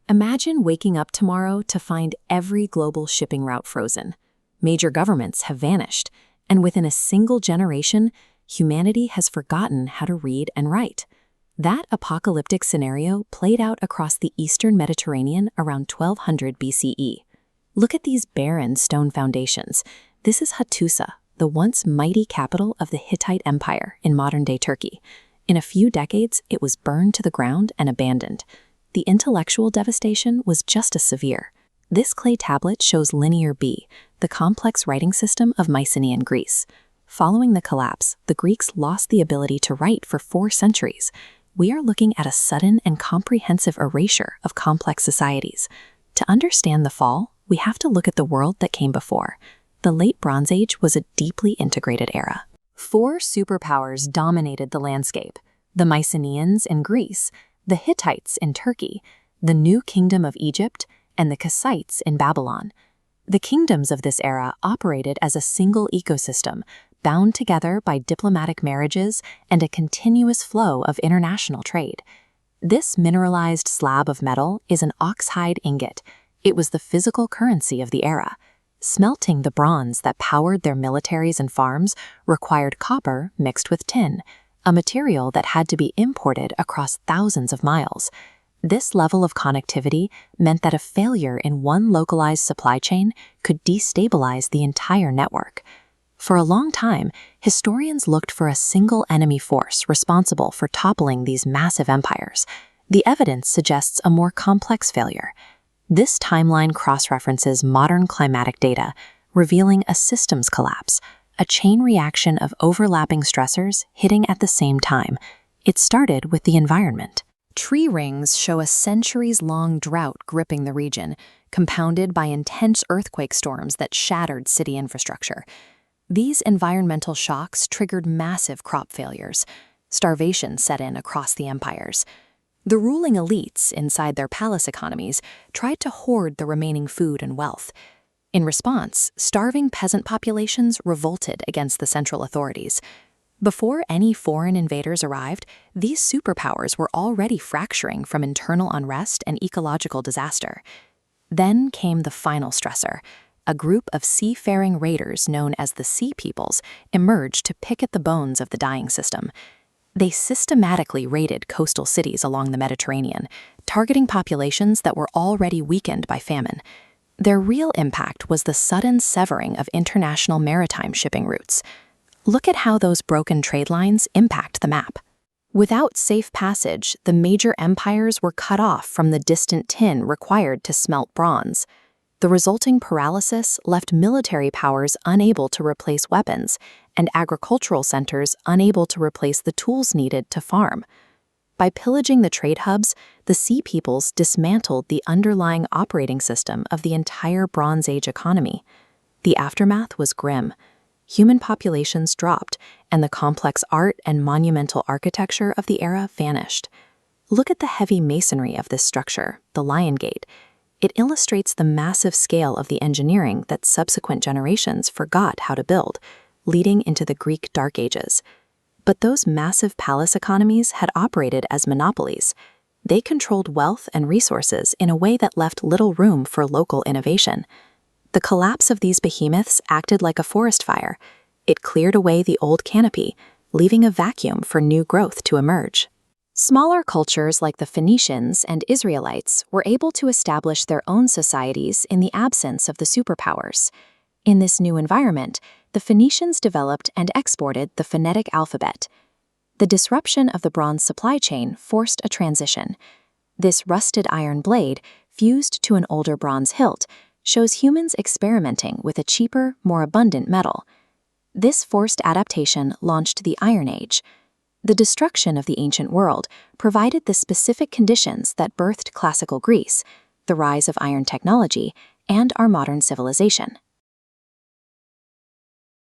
Imagine waking up tomorrow to find every global shipping route frozen. Major governments have vanished, and within a single generation, humanity has forgotten how to read and write. That apocalyptic scenario played out across the eastern Mediterranean around 1200 BCE. Look at these barren stone foundations. This is Hattusa, the once mighty capital of the Hittite Empire in modern-day Turkey. In a few decades, it was burned to the ground and abandoned. The intellectual devastation was just as severe. This clay tablet shows Linear B, the complex writing system of Mycenaean Greece. Following the collapse, the Greeks lost the ability to write for 4 centuries. We are looking at a sudden and comprehensive erasure of complex societies. To understand the fall, we have to look at the world that came before. The Late Bronze Age was a deeply integrated era. 4 superpowers dominated the landscape: the Mycenaeans in Greece, the Hittites in Turkey, the New Kingdom of Egypt, and the Kassites in Babylon. The kingdoms of this era operated as a single ecosystem, bound together by diplomatic marriages and a continuous flow of international trade. This mineralized slab of metal is an oxhide ingot. It was the physical currency of the era. Smelting the bronze that powered their militaries and farms required copper mixed with tin, a material that had to be imported across thousands of miles. This level of connectivity meant that a failure in one localized supply chain could destabilize the entire network. For a long time, historians looked for a single enemy force responsible for toppling these massive empires. The evidence suggests a more complex failure. This timeline cross-references modern climatic data, revealing a systems collapse, a chain reaction of overlapping stressors hitting at the same time. It started with the environment. Tree rings show a centuries-long drought gripping the region, compounded by intense earthquake storms that shattered city infrastructure. These environmental shocks triggered massive crop failures. Starvation set in across the empires. The ruling elites inside their palace economies tried to hoard the remaining food and wealth. In response, starving peasant populations revolted against the central authorities. Before any foreign invaders arrived, these superpowers were already fracturing from internal unrest and ecological disaster. Then came the final stressor. A group of seafaring raiders known as the Sea Peoples emerged to pick at the bones of the dying system. They systematically raided coastal cities along the Mediterranean, targeting populations that were already weakened by famine. Their real impact was the sudden severing of international maritime shipping routes. Look at how those broken trade lines impact the map. Without safe passage, the major empires were cut off from the distant tin required to smelt bronze. The resulting paralysis left military powers unable to replace weapons and agricultural centers unable to replace the tools needed to farm. By pillaging the trade hubs, the Sea Peoples dismantled the underlying operating system of the entire Bronze Age economy. The aftermath was grim. Human populations dropped, and the complex art and monumental architecture of the era vanished. Look at the heavy masonry of this structure, the Lion Gate. It illustrates the massive scale of the engineering that subsequent generations forgot how to build, leading into the Greek Dark Ages. But those massive palace economies had operated as monopolies. They controlled wealth and resources in a way that left little room for local innovation. The collapse of these behemoths acted like a forest fire. It cleared away the old canopy, leaving a vacuum for new growth to emerge. Smaller cultures like the Phoenicians and Israelites were able to establish their own societies in the absence of the superpowers. In this new environment, the Phoenicians developed and exported the phonetic alphabet. The disruption of the bronze supply chain forced a transition. This rusted iron blade, fused to an older bronze hilt, shows humans experimenting with a cheaper, more abundant metal. This forced adaptation launched the Iron Age. The destruction of the ancient world provided the specific conditions that birthed classical Greece, the rise of iron technology, and our modern civilization.